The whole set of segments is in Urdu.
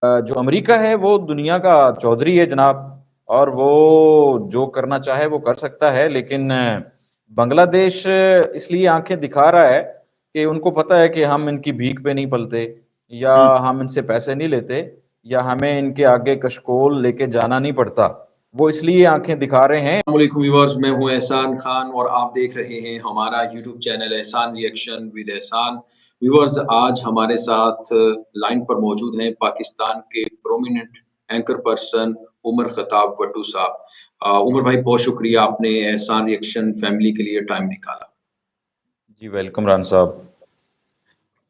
جو امریکہ ہے وہ دنیا کا چودھری ہے جناب، اور وہ جو کرنا چاہے وہ کر سکتا ہے، لیکن بنگلہ دیش اس لیے آنکھیں دکھا رہا ہے کہ ان کو پتہ ہے کہ ہم ان کی بھیک پہ نہیں پلتے، یا ہوں، ہم ان سے پیسے نہیں لیتے، یا ہمیں ان کے آگے کشکول لے کے جانا نہیں پڑتا، وہ اس لیے آنکھیں دکھا رہے ہیں۔ السلام علیکم ویورز، میں ہوں احسان خان اور آپ دیکھ رہے ہیں ہمارا YouTube channel Ahsan reaction with Ahsan. Viewers, آج ہمارے ساتھ لائن پر موجود ہیں پاکستان کے پرومیننٹ اینکر پرسن عمر خطاب وٹو صاحب۔ عمر بھائی، بہت شکریہ آپ نے احسان ریئیکشن فیملی کے لیے ٹائم نکالا۔ جی ویلکم ران صاحب۔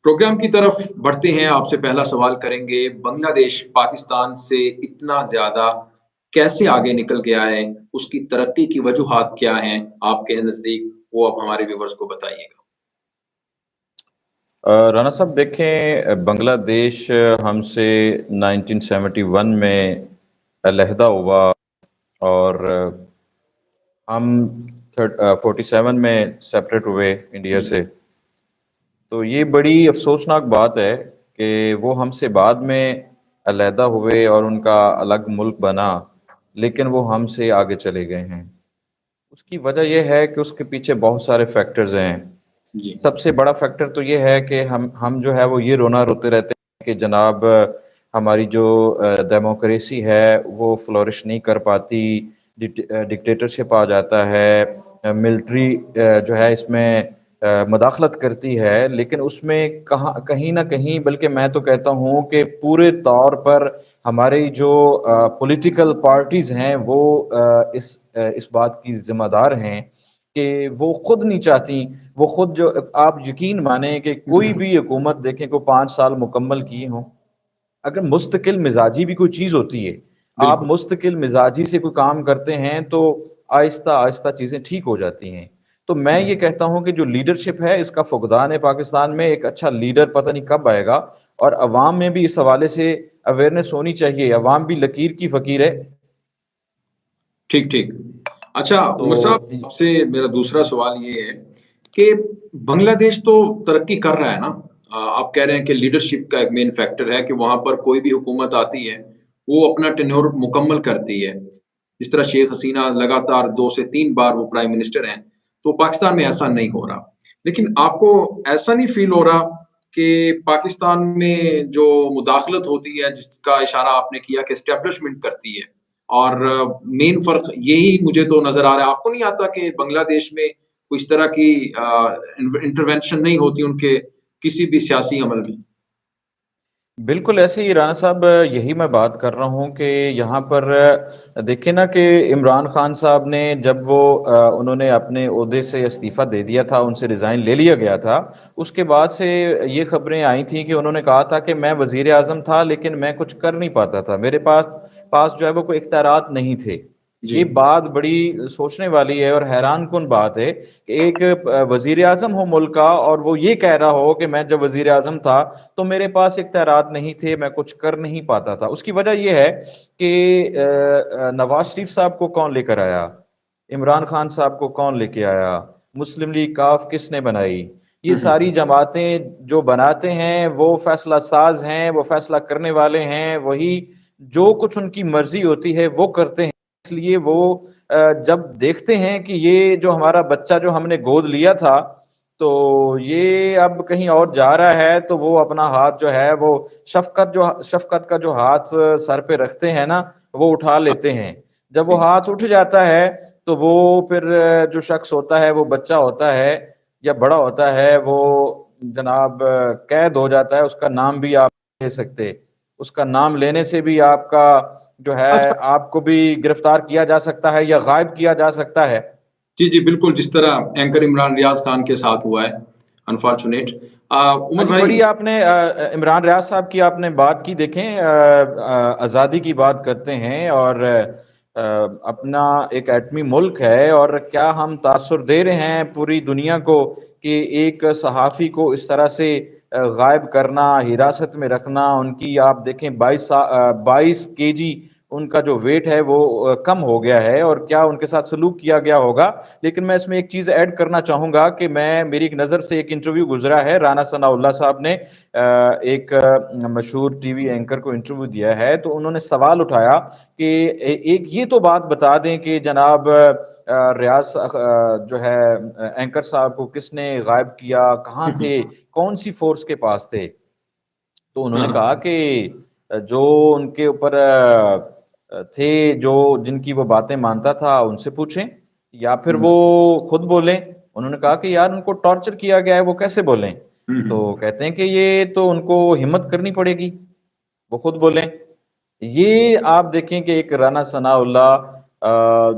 پروگرام کی طرف بڑھتے ہیں، آپ سے پہلا سوال کریں گے، بنگلہ دیش پاکستان سے اتنا زیادہ کیسے آگے نکل گیا ہے؟ اس کی ترقی کی وجوہات کیا ہیں آپ کے نزدیک؟ وہ اب ہمارے ویورز کو بتائیے گا۔ رانا صاحب دیکھیں، بنگلہ دیش ہم سے 1971 میں علیحدہ ہوا، اور ہم 47 میں سیپریٹ ہوئے انڈیا سے۔ تو یہ بڑی افسوسناک بات ہے کہ وہ ہم سے بعد میں علیحدہ ہوئے اور ان کا الگ ملک بنا، لیکن وہ ہم سے آگے چلے گئے ہیں۔ اس کی وجہ یہ ہے کہ اس کے پیچھے بہت سارے فیکٹرز ہیں۔ جی سب سے بڑا فیکٹر تو یہ ہے کہ ہم جو ہے وہ یہ رونا روتے رہتے ہیں کہ جناب ہماری جو ڈیموکریسی ہے وہ فلورش نہیں کر پاتی، ڈکٹیٹرشپ آ جاتا ہے، ملٹری جو ہے اس میں مداخلت کرتی ہے، لیکن اس میں کہیں نہ کہیں، بلکہ میں تو کہتا ہوں کہ پورے طور پر ہماری جو پولیٹیکل پارٹیز ہیں وہ اس بات کی ذمہ دار ہیں کہ وہ خود نہیں چاہتی، وہ خود جو آپ یقین مانیں کہ کوئی بھی حکومت دیکھیں کو 5 سال مکمل کیے ہوں، اگر مستقل مزاجی بھی کوئی چیز ہوتی ہے، آپ بالکل مستقل مزاجی سے کوئی کام کرتے ہیں تو آہستہ آہستہ چیزیں ٹھیک ہو جاتی ہیں۔ تو میں یہ کہتا ہوں کہ جو لیڈرشپ ہے اس کا فقدان ہے پاکستان میں، ایک اچھا لیڈر پتہ نہیں کب آئے گا، اور عوام میں بھی اس حوالے سے اویئرنیس ہونی چاہیے، عوام بھی لکیر کی فقیر ہے۔ ٹھیک ٹھیک۔ اچھا تو عمر صاحب، آپ سے میرا دوسرا سوال یہ ہے کہ بنگلہ دیش تو ترقی کر رہا ہے نا، آپ کہہ رہے ہیں کہ لیڈرشپ کا ایک مین فیکٹر ہے کہ وہاں پر کوئی بھی حکومت آتی ہے وہ اپنا ٹینور مکمل کرتی ہے، جس طرح شیخ حسینہ لگاتار 2 سے 3 بار وہ پرائم منسٹر ہیں، تو پاکستان میں ایسا نہیں ہو رہا۔ لیکن آپ کو ایسا نہیں فیل ہو رہا کہ پاکستان میں جو مداخلت ہوتی ہے، جس کا اشارہ آپ نے کیا کہ اسٹیبلشمنٹ کرتی ہے، اور مین فرق یہی مجھے تو نظر آ رہا ہے، آپ کو نہیں آتا کہ بنگلہ دیش میں کوئی اس طرح کی انٹرونشن نہیں ہوتی ان کے کسی بھی سیاسی عمل میں؟ بالکل ایسے ہی رانا صاحب، یہی میں بات کر رہا ہوں کہ یہاں پر دیکھیں نا کہ عمران خان صاحب نے جب وہ انہوں نے اپنے عہدے سے استعفیٰ دے دیا تھا، ان سے ریزائن لے لیا گیا تھا، اس کے بعد سے یہ خبریں آئی تھیں کہ انہوں نے کہا تھا کہ میں وزیر اعظم تھا لیکن میں کچھ کر نہیں پاتا تھا، میرے پاس جو ہے وہ کوئی اختیارات نہیں تھے۔ جی یہ بات بڑی سوچنے والی ہے اور حیران کن بات ہے کہ ایک وزیر اعظم ہو ملک کا اور وہ یہ کہہ رہا ہو کہ میں جب وزیر اعظم تھا تو میرے پاس اختیارات نہیں تھے، میں کچھ کر نہیں پاتا تھا۔ اس کی وجہ یہ ہے کہ نواز شریف صاحب کو کون لے کر آیا، عمران خان صاحب کو کون لے کے آیا، مسلم لیگ کاف کس نے بنائی، یہ ساری جماعتیں جو بناتے ہیں وہ فیصلہ ساز ہیں، وہ فیصلہ کرنے والے ہیں، وہی جو کچھ ان کی مرضی ہوتی ہے وہ کرتے ہیں۔ اس لیے وہ جب دیکھتے ہیں کہ یہ جو ہمارا بچہ جو ہم نے گود لیا تھا تو یہ اب کہیں اور جا رہا ہے، تو وہ اپنا ہاتھ جو ہے وہ شفقت کا جو ہاتھ سر پہ رکھتے ہیں نا، وہ اٹھا لیتے ہیں۔ جب وہ ہاتھ اٹھ جاتا ہے تو وہ پھر جو شخص ہوتا ہے وہ بچہ ہوتا ہے یا بڑا ہوتا ہے، وہ جناب قید ہو جاتا ہے، اس کا نام بھی آپ لے سکتے، اس کا نام لینے سے بھی آپ کا جو ہے اچھا، آپ کو بھی گرفتار کیا جا سکتا ہے یا غائب کیا جا سکتا ہے۔ جی جی بالکل، جس طرح اینکر عمران ریاض خان کے ساتھ ہوا ہے، انفارچونیٹ۔ ہاں عمر جی، بھائی، بڑی آپ نے عمران ریاض صاحب کی آپ نے بات کی، دیکھیں آزادی کی بات کرتے ہیں اور اپنا ایک ایٹمی ملک ہے، اور کیا ہم تاثر دے رہے ہیں پوری دنیا کو کہ ایک صحافی کو اس طرح سے غائب کرنا، حراست میں رکھنا، ان کی آپ دیکھیں 22 kg ان کا جو ویٹ ہے وہ کم ہو گیا ہے اور کیا ان کے ساتھ سلوک کیا گیا ہوگا. لیکن میں اس میں ایک چیز ایڈ کرنا چاہوں گا کہ میری ایک نظر سے ایک انٹرویو گزرا ہے. رانا ثناء اللہ صاحب نے ایک مشہور ٹی وی اینکر کو انٹرویو دیا ہے, تو انہوں نے سوال اٹھایا کہ ایک یہ تو بات بتا دیں کہ جناب ریاض جو ہے اینکر صاحب کو کس نے غائب کیا, کہاں تھے, کون سی فورس کے پاس تھے. تو انہوں نے کہا کہ جو ان کے اوپر تھے, جو جن کی وہ باتیں مانتا تھا, ان سے پوچھیں یا پھر وہ خود بولیں. انہوں نے کہا کہ یار ان کو ٹارچر کیا گیا ہے, وہ کیسے بولیں. تو کہتے ہیں کہ یہ تو ان کو ہمت کرنی پڑے گی, وہ خود بولیں. یہ آپ دیکھیں کہ ایک رانا ثناء اللہ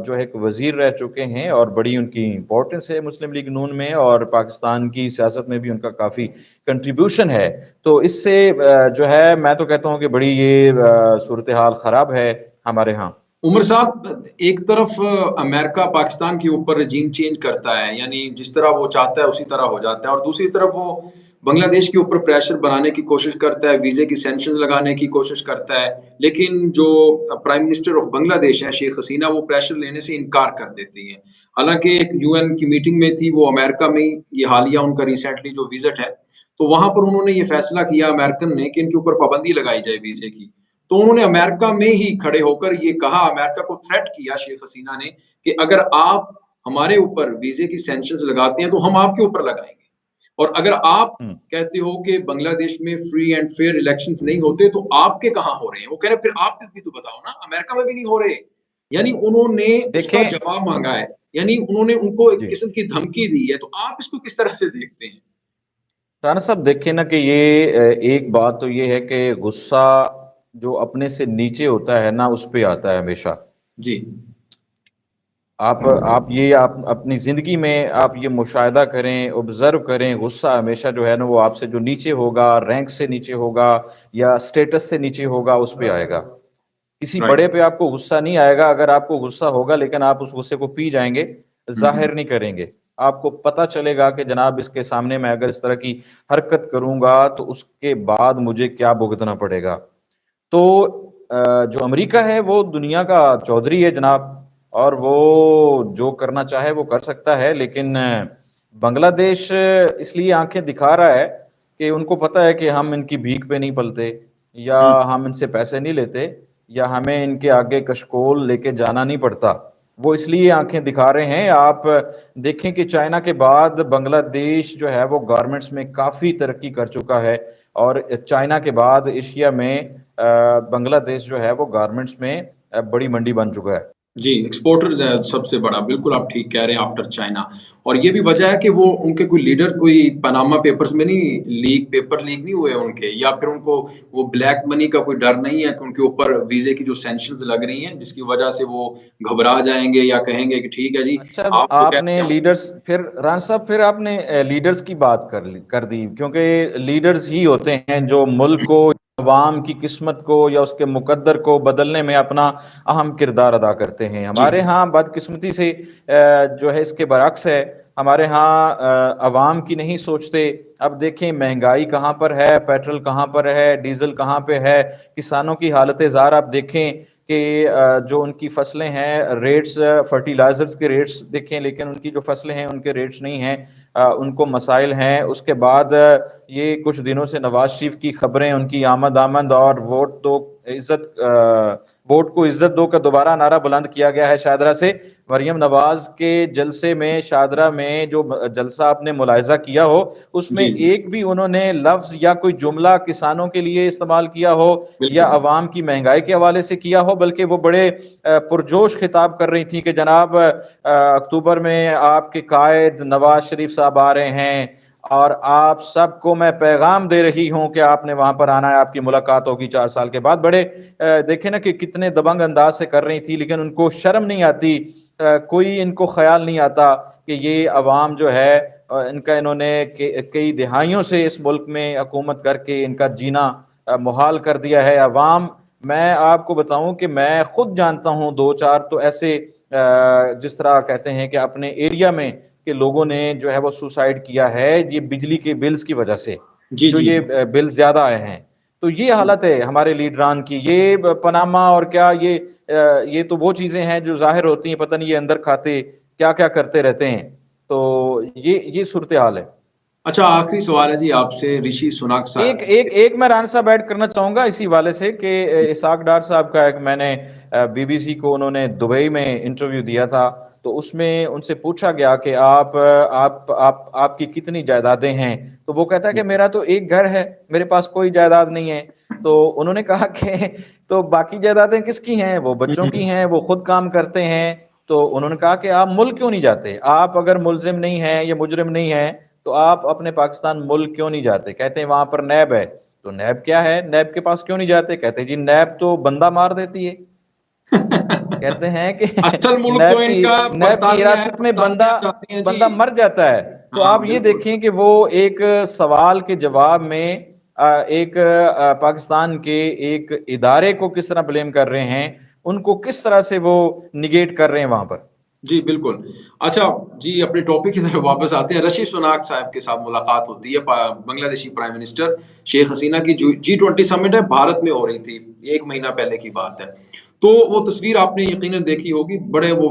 جو ایک وزیر رہ چکے ہیں اور بڑی ان کی امپورٹنس ہے مسلم لیگ نون میں, اور پاکستان کی سیاست میں بھی ان کا کافی کنٹریبیوشن ہے. تو اس سے جو ہے میں تو کہتا ہوں کہ بڑی یہ صورتحال خراب ہے ہمارے ہاں. عمر صاحب, ایک طرف امریکہ پاکستان کے اوپر رجیم چینج کرتا ہے, یعنی جس طرح وہ چاہتا ہے اسی طرح ہو جاتا ہے, اور دوسری طرف وہ بنگلہ دیش کے اوپر پریشر بنانے کی کوشش کرتا ہے, ویزے کی سینکشن لگانے کی کوشش کرتا ہے. لیکن جو پرائم منسٹر آف بنگلہ دیش ہے شیخ حسینہ, وہ پریشر لینے سے انکار کر دیتی ہیں. حالانکہ ایک یو این کی میٹنگ میں تھی, وہ امریکہ میں یہ حالیہ ان کا ریسنٹلی جو وزٹ ہے, تو وہاں پر انہوں نے یہ فیصلہ کیا امریکن نے کہ ان کے اوپر پابندی لگائی جائے ویزے کی. تو انہوں نے امریکہ میں ہی کھڑے ہو کر یہ کہا, امریکہ کو تھریٹ کیا شیخ حسینہ نے, کہ اگر آپ ہمارے اوپر ویزے کی سینکشنز لگاتے ہیں تو ہم آپ کے اوپر لگائیں گے, اور اگر آپ کہتے ہو کہ بنگلہ دیش میں فری اینڈ فیئر الیکشنز نہیں ہوتے تو آپ کے کہاں ہو رہے ہیں. وہ کہہ رہے پھر آپ بھی تو بتاؤ نا, امریکہ میں بھی نہیں ہو رہے. یعنی انہوں نے اس کا دیکھیں جواب مانگا ہے, یعنی انہوں نے ان کو ایک جی قسم کی دھمکی دی ہے. تو آپ اس کو کس طرح سے دیکھتے ہیں؟ رانا صاحب دیکھیں نا کہ یہ ایک بات تو یہ ہے کہ غصہ جو اپنے سے نیچے ہوتا ہے نا, اس پہ آتا ہے ہمیشہ. جی آپ یہ آپ اپنی زندگی میں آپ یہ مشاہدہ کریں, آبزرو کریں, غصہ ہمیشہ جو ہے نا وہ آپ سے جو نیچے ہوگا, رینک سے نیچے ہوگا یا اسٹیٹس سے نیچے ہوگا, اس پہ آئے گا. کسی رائٹ. بڑے پہ آپ کو غصہ نہیں آئے گا. اگر آپ کو غصہ ہوگا لیکن آپ اس غصے کو پی جائیں گے, ظاہر نہیں کریں گے, آپ کو پتہ چلے گا کہ جناب اس کے سامنے میں اگر اس طرح کی حرکت کروں گا تو اس کے بعد مجھے کیا بھگتنا پڑے گا. تو جو امریکہ ہے وہ دنیا کا چودھری ہے جناب, اور وہ جو کرنا چاہے وہ کر سکتا ہے. لیکن بنگلہ دیش اس لیے آنکھیں دکھا رہا ہے کہ ان کو پتہ ہے کہ ہم ان کی بھیک پہ نہیں پلتے, یا ہم ان سے پیسے نہیں لیتے, یا ہمیں ان کے آگے کشکول لے کے جانا نہیں پڑتا. وہ اس لیے آنکھیں دکھا رہے ہیں. آپ دیکھیں کہ چائنا کے بعد بنگلہ دیش جو ہے وہ گارمنٹس میں کافی ترقی کر چکا ہے, اور چائنا کے بعد ایشیا میں بنگلہ دیش جو ہے وہ گارمنٹس میں بڑی منڈی بن چکا ہے. جی, ایکسپورٹر ہے سب سے بڑا, بالکل آپ ٹھیک کہہ رہے ہیں, آفٹر چائنا. اور یہ بھی وجہ ہے کہ وہ ان کے کوئی لیڈر کوئی پاناما پیپرز میں نہیں پیپر لیک نہیں ہوئے ان کے, یا پھر ان کو وہ بلیک منی کا کوئی ڈر نہیں ہے کہ ان کے اوپر ویزے کی جو سینکشنز لگ رہی ہیں, جس کی وجہ سے وہ گھبرا جائیں گے یا کہیں گے کہ ٹھیک ہے جی اچھا, آپ جو آپ نے کہتے ہیں. لیڈرز, پھر ران صاحب پھر آپ نے لیڈرز کی بات کر دی, کیونکہ لیڈرز ہی ہوتے ہیں جو ملک کو, عوام کی قسمت کو یا اس کے مقدر کو بدلنے میں اپنا اہم کردار ادا کرتے ہیں. جی ہمارے ہاں بدقسمتی سے جو ہے اس کے برعکس ہے. ہمارے ہاں عوام کی نہیں سوچتے. اب دیکھیں مہنگائی کہاں پر ہے, پیٹرول کہاں پر ہے, ڈیزل کہاں پہ ہے, کسانوں کی حالت زار آپ دیکھیں کہ جو ان کی فصلیں ہیں, ریٹس فرٹیلائزرز کے ریٹس دیکھیں, لیکن ان کی جو فصلیں ہیں ان کے ریٹس نہیں ہیں, ان کو مسائل ہیں. اس کے بعد یہ کچھ دنوں سے نواز شریف کی خبریں, ان کی آمد اور ووٹ تو ووٹ کو عزت دو کا دوبارہ نعرہ بلند کیا گیا ہے شاہدرہ سے. مریم نواز کے جلسے میں شاہدرہ میں جو جلسہ آپ نے ملاحظہ کیا ہو, اس میں جی جی ایک بھی انہوں نے لفظ یا کوئی جملہ کسانوں کے لیے استعمال کیا ہو یا بالکل. عوام کی مہنگائی کے حوالے سے کیا ہو, بلکہ وہ بڑے پرجوش خطاب کر رہی تھی کہ جناب اکتوبر میں آپ کے قائد نواز شریف صاحب آ رہے ہیں, اور آپ سب کو میں پیغام دے رہی ہوں کہ آپ نے وہاں پر آنا ہے, آپ کی ملاقات ہوگی 4 سال کے بعد. بڑے دیکھیں نا کہ کتنے دبنگ انداز سے کر رہی تھی, لیکن ان کو شرم نہیں آتی, کوئی ان کو خیال نہیں آتا کہ یہ عوام جو ہے ان کا, انہوں نے کئی دہائیوں سے اس ملک میں حکومت کر کے ان کا جینا محال کر دیا ہے. عوام, میں آپ کو بتاؤں کہ میں خود جانتا ہوں 2-4 تو ایسے جس طرح کہتے ہیں کہ اپنے ایریا میں کہ لوگوں نے جو ہے وہ سوسائڈ کیا ہے, یہ بجلی کے بلز کی وجہ سے, جی جو جی یہ بل زیادہ آئے ہیں. تو یہ حالت ہے ہمارے لیڈران کی. یہ پاناما اور کیا یہ تو وہ چیزیں ہیں جو ظاہر ہوتی ہیں, پتہ نہیں یہ اندر کھاتے کیا کیا کرتے رہتے ہیں. تو یہ صورتحال ہے. اچھا آخری سوال ہے جی آپ سے. رشی سناک ایک صاحب ایک ایک میں رانا صاحب ایڈ کرنا چاہوں گا اسی والے سے کہ اسحاق ڈار صاحب کا ایک میں نے بی بی سی کو انہوں نے دبئی میں انٹرویو دیا تھا, تو اس میں ان سے پوچھا گیا کہ آپ کی کتنی جائیدادیں ہیں, تو وہ کہتا ہے کہ میرا تو ایک گھر ہے, میرے پاس کوئی جائیداد نہیں ہے. تو انہوں نے کہا کہ تو باقی جائیدادیں کس کی ہیں؟ وہ بچوں کی ہیں, وہ خود کام کرتے ہیں. تو انہوں نے کہا کہ آپ ملک کیوں نہیں جاتے؟ آپ اگر ملزم نہیں ہیں یا مجرم نہیں ہیں تو آپ اپنے پاکستان ملک کیوں نہیں جاتے؟ کہتے ہیں وہاں پر نیب ہے. تو نیب کیا ہے؟ نیب کے پاس کیوں نہیں جاتے؟ کہتے ہیں جی نیب تو بندہ مار دیتی ہے. کہتے ہیں کہ اصل ملک تو نیب ان کی کا نیب کی برطانیہ ہے, حراست میں برطانیہ جاتے ہیں جی. بندہ مر جاتا ہے. تو ہاں آپ یہ بالکل. دیکھیں کہ وہ ایک سوال کے جواب میں ایک پاکستان کے ایک ادارے کو کس طرح بلیم کر رہے ہیں, ان کو کس طرح سے وہ نگیٹ کر رہے ہیں وہاں پر. جی بالکل. اچھا جی اپنے ٹاپک کی طرف واپس آتے ہیں. رشی سناک صاحب کے ساتھ ملاقات ہوتی ہے. بنگلہ دیشی پرائم منسٹر شیخ حسینہ کی G20 سمٹ ہے, بھارت میں ہو رہی تھی, 1 مہینہ پہلے کی بات ہے. تو وہ تصویر آپ نے یقیناً دیکھی ہوگی, بڑے وہ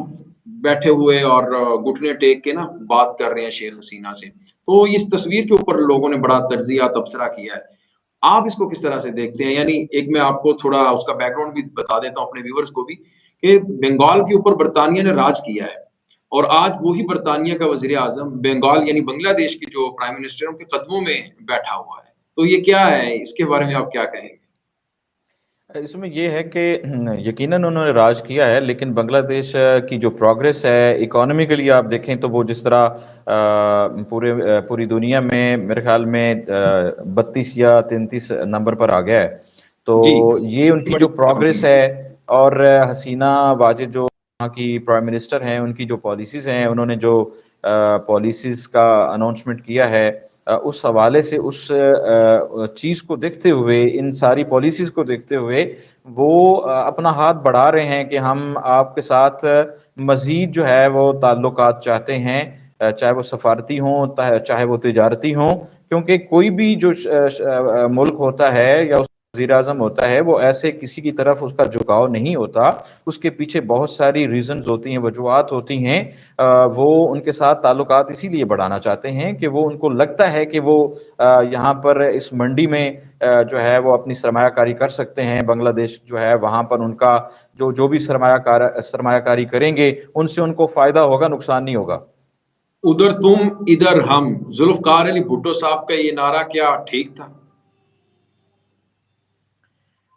بیٹھے ہوئے اور گھٹنے ٹیک کے نا بات کر رہے ہیں شیخ حسینہ سے. تو اس تصویر کے اوپر لوگوں نے بڑا تجزیہ تبصرہ کیا ہے. آپ اس کو کس طرح سے دیکھتے ہیں؟ یعنی ایک میں آپ کو تھوڑا اس کا بیک گراؤنڈ بھی بتا دیتا ہوں اپنے ویورز کو بھی, کہ بنگال کے اوپر برطانیہ نے راج کیا ہے, اور آج وہی برطانیہ کا وزیر اعظم بنگال یعنی بنگلہ دیش کے جو پرائم منسٹر ان کے قدموں میں بیٹھا ہوا ہے. تو یہ کیا ہے, اس کے بارے میں آپ کیا کہیں گے؟ اس میں یہ ہے کہ یقیناً انہوں نے راج کیا ہے, لیکن بنگلہ دیش کی جو پروگریس ہے اکانومیکلی آپ دیکھیں تو وہ جس طرح پوری دنیا میں میرے خیال میں 32 یا 33 نمبر پر آ گیا ہے. تو جی یہ ان کی بڑی جو پروگریس ہے, اور حسینہ واجد جو وہاں کی پرائم منسٹر ہیں, ان کی جو پالیسیز ہیں, انہوں نے جو پالیسیز کا اناؤنسمنٹ کیا ہے, اس حوالے سے اس چیز کو دیکھتے ہوئے, ان ساری پالیسیز کو دیکھتے ہوئے وہ اپنا ہاتھ بڑھا رہے ہیں کہ ہم آپ کے ساتھ مزید جو ہے وہ تعلقات چاہتے ہیں, چاہے وہ سفارتی ہوں چاہے وہ تجارتی ہوں. کیونکہ کوئی بھی جو ملک ہوتا ہے یا وزیر اعظم ہوتا ہے, وہ ایسے کسی کی طرف اس کا جھکاؤ نہیں ہوتا. اس کے پیچھے بہت ساری ریزنز ہوتی ہیں, وجوہات ہوتی ہیں. وہ ان کے ساتھ تعلقات اسی لیے بڑھانا چاہتے ہیں کہ وہ ان کو لگتا ہے کہ وہ یہاں پر اس منڈی میں جو ہے وہ اپنی سرمایہ کاری کر سکتے ہیں. بنگلہ دیش جو ہے وہاں پر ان کا جو بھی سرمایہ کاری کریں گے, ان سے ان کو فائدہ ہوگا, نقصان نہیں ہوگا. ادھر تم ادھر ہم. ذوالفقار علی بھٹو صاحب کا یہ نعرہ کیا ٹھیک تھا؟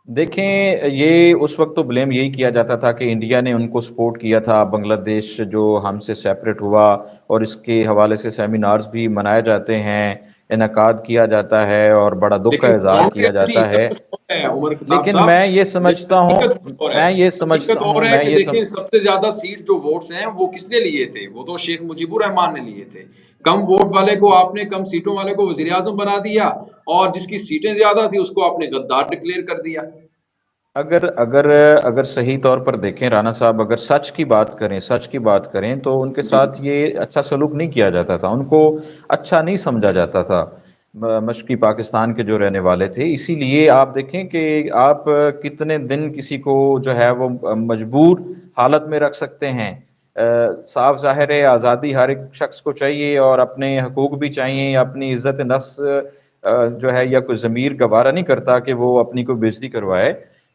دیکھیں یہ اس وقت تو بلیم یہی کیا جاتا تھا کہ انڈیا نے ان کو سپورٹ کیا تھا. بنگلہ دیش جو ہم سے سیپریٹ ہوا, اور اس کے حوالے سے سیمینارز بھی منائے جاتے ہیں, انعقاد کیا جاتا ہے, اور بڑا دکھ کا لیکن اظہار گراؤنڈ کیا ریالٹی جاتا سب ہے. کچھ اور ہے عمر خطاب لیکن صاحب. میں یہ لیکن سمجھتا ہوں حقیقت کچھ اور ہے. میں یہ سمجھتا حقیقت اور ہوں ہے میں کہ یہ دیکھیں سب سے زیادہ سیٹ جو ووٹس ہیں وہ کس نے لیے تھے؟ وہ تو شیخ مجیبر الرحمان نے لیے تھے. کم ووٹ والے کو آپ نے, کم سیٹوں والے کو وزیر اعظم بنا دیا, اور جس کی سیٹیں زیادہ تھی اس کو آپ نے غدار ڈکلیئر کر دیا. اگر صحیح طور پر دیکھیں رانا صاحب, اگر سچ کی بات کریں تو ان کے جی ساتھ یہ اچھا سلوک نہیں کیا جاتا تھا, ان کو اچھا نہیں سمجھا جاتا تھا مشرقی پاکستان کے جو رہنے والے تھے. اسی لیے آپ دیکھیں کہ آپ کتنے دن کسی کو جو ہے وہ مجبور حالت میں رکھ سکتے ہیں. صاف ظاہر ہے آزادی ہر ایک شخص کو چاہیے, اور اپنے حقوق بھی چاہیے. اپنی عزت نفس جو ہے یا کوئی ضمیر گوارا نہیں کرتا کہ وہ اپنی کوئی بےزتی کروائے.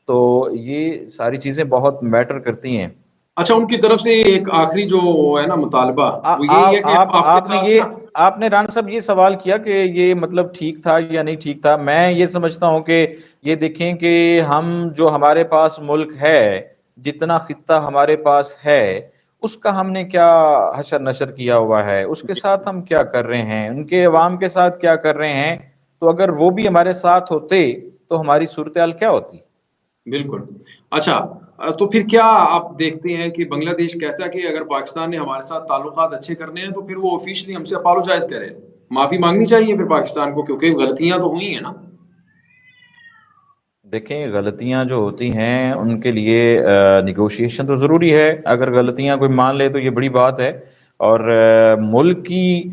تو یہ ساری چیزیں بہت میٹر کرتی ہیں. اچھا ان کی طرف سے ایک آخری جو ہے نا مطالبہ, وہ یہی ہے کہ آپ کے آپ نے ساتھ یہ نا. آپ نے رانا صاحب یہ سوال کیا کہ یہ مطلب ٹھیک تھا یا نہیں ٹھیک تھا. میں یہ سمجھتا ہوں کہ یہ دیکھیں کہ ہم جو ہمارے پاس ملک ہے, جتنا خطہ ہمارے پاس ہے, اس کا ہم نے کیا حشر نشر کیا ہوا ہے, اس کے ساتھ ہم کیا کر رہے ہیں, ان کے عوام کے ساتھ کیا کر رہے ہیں. تو اگر وہ بھی ہمارے ساتھ ہوتے تو ہماری صورتحال کیا ہوتی. بالکل. اچھا تو پھر کیا آپ دیکھتے ہیں کہ بنگلہ دیش کہتا ہے کہ اگر پاکستان نے ہمارے ساتھ تعلقات اچھے کرنے ہیں تو پھر وہ آفیشلی ہم سے اپالوجائز کرے, معافی مانگنی چاہیے پھر پاکستان کو, کیونکہ غلطیاں تو ہوئی ہیں نا. دیکھیں غلطیاں جو ہوتی ہیں ان کے لیے نیگوشیشن تو ضروری ہے. اگر غلطیاں کوئی مان لے تو یہ بڑی بات ہے. اور ملک کی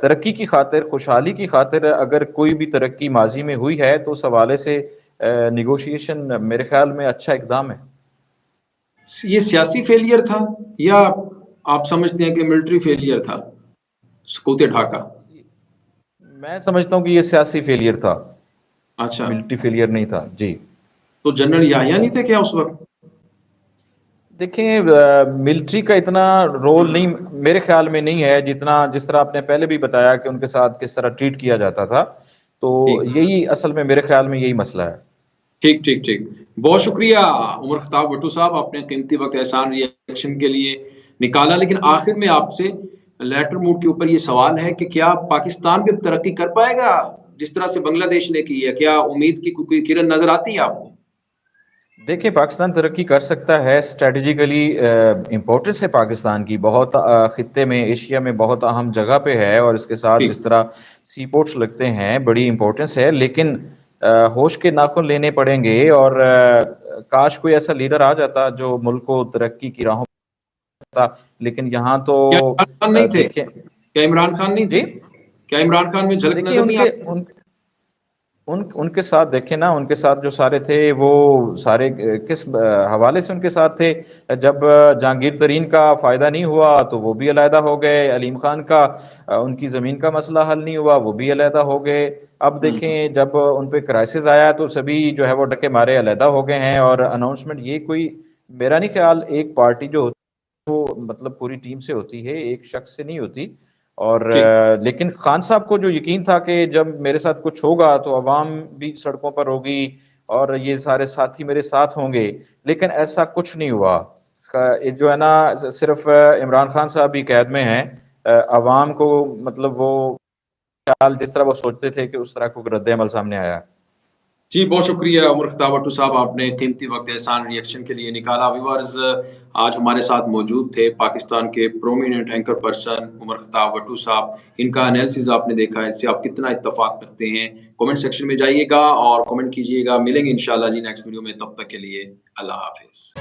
ترقی کی خاطر, خوشحالی کی خاطر اگر کوئی بھی ترقی ماضی میں ہوئی ہے تو اس حوالے سے نیگوشیشن میرے خیال میں اچھا اقدام ہے. یہ سیاسی فیلئر تھا یا آپ سمجھتے ہیں کہ ملٹری فیلئر تھا سکوت ڈھاکہ؟ میں سمجھتا ہوں کہ یہ سیاسی فیلئر تھا، اچھا، ملٹری فیلئر نہیں تھا. جی تو جنرل یحییٰ نہیں تھے کیا اس وقت؟ دیکھیں ملٹری کا اتنا رول نہیں میرے خیال میں نہیں ہے جس طرح آپ نے پہلے بھی بتایا کہ ان کے ساتھ کس طرح ٹریٹ کیا جاتا تھا. تو ٹھیک یہی اصل میں میرے خیال میں یہی مسئلہ ہے. ٹھیک ٹھیک ٹھیک. بہت شکریہ عمر خطاب بھٹو صاحب، آپ نے قیمتی وقت احسان ری ایکشن کے لیے نکالا. لیکن آخر میں آپ سے لیٹر موڈ کے اوپر یہ سوال ہے کہ کیا پاکستان بھی ترقی کر پائے گا جس طرح سے بنگلہ دیش نے کی ہے؟ کیا امید کی کوئی کرن نظر آتی ہے آپ کو؟ دیکھیں پاکستان ترقی کر سکتا ہے، اسٹریٹجیکلی امپورٹنس ہے پاکستان کی بہت، خطے میں ایشیا میں بہت اہم جگہ پہ ہے، اور اس کے ساتھ ٹھیک جس طرح سی پورٹس لگتے ہیں بڑی امپورٹنس ہے. لیکن ہوش کے ناخن لینے پڑیں گے، اور کاش کوئی ایسا لیڈر آ جاتا جو ملک کو ترقی کی راہوں پہ. لیکن یہاں تو کیا عمران خان نہیں تھے؟ دیکھیں. کیا عمران خان نہیں جی تھے؟ کیا عمران خان میں جھلک دیکھیں نظر نہیں آتی؟ ان کے ساتھ دیکھیں نا، ان کے ساتھ جو سارے تھے وہ سارے کس حوالے سے ان کے ساتھ تھے. جب جہانگیر ترین کا فائدہ نہیں ہوا تو وہ بھی علیحدہ ہو گئے، علیم خان کا ان کی زمین کا مسئلہ حل نہیں ہوا وہ بھی علیحدہ ہو گئے. اب ہوں، دیکھیں جب ان پہ کرائسس آیا تو سبھی جو ہے وہ ڈکے مارے علیحدہ ہو گئے ہیں. اور اناؤنسمنٹ یہ کوئی میرا نہیں خیال، ایک پارٹی جو ہوتی ہے وہ مطلب پوری ٹیم سے ہوتی ہے، ایک شخص سے نہیں ہوتی. اور ٹھیک. لیکن خان صاحب کو جو یقین تھا کہ جب میرے ساتھ کچھ ہوگا تو عوام بھی سڑکوں پر ہوگی اور یہ سارے ساتھی میرے ساتھ ہوں گے، لیکن ایسا کچھ نہیں ہوا. جو ہے نا صرف عمران خان صاحب بھی قید میں ہیں. عوام کو مطلب وہ خیال جس طرح وہ سوچتے تھے کہ اس طرح کو رد عمل سامنے آیا. جی بہت شکریہ عمر خطاب بھٹو صاحب، آپ نے قیمتی وقت احسان ری ایکشن کے لیے نکالا. ویورز آج ہمارے ساتھ موجود تھے پاکستان کے پرومیننٹ اینکر پرسن عمر خطاب بھٹو صاحب. ان کا انالیسز آپ نے دیکھا، ان سے آپ کتنا اتفاق کرتے ہیں. کمنٹ سیکشن میں جائیے گا اور کمنٹ کیجیے گا. ملیں گے انشاءاللہ جی نیکسٹ ویڈیو میں، تب تک کے لیے اللہ حافظ.